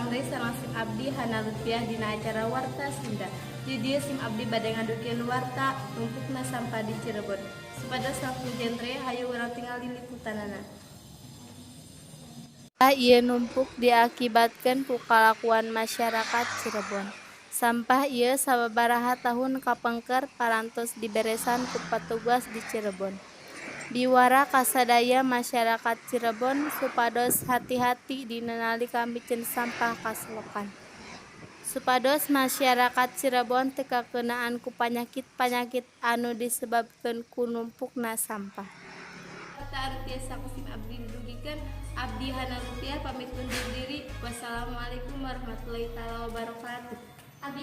Deui sareng SIM abdi hana rupiah dina acara Warta Sunda. Di dieu SIM abdi bade ngadukeun warta numpukna sampah di Cirebon. Supados langsung genre hayu urang tinggal di liputanana. Ieu numpuk diakibatkeun ku kalakuan masyarakat Cirebon. Sampah ieu sababaraha tahun kapengker parantos diberesan ku petugas di Cirebon. Biwara kasadaya masyarakat Cirebon supados hati-hati dina nalika mikeun sampah ka selokan. Supados masyarakat Cirebon teu kakeunaan ku panyakit-panyakit anu disebabkeun ku numpukna sampah. Warta anu tiasa ku SIM abdi didugikeun, abdi hana rupiah pamit undur diri. Wassalamualaikum warahmatullahi wabarakatuh. Abdi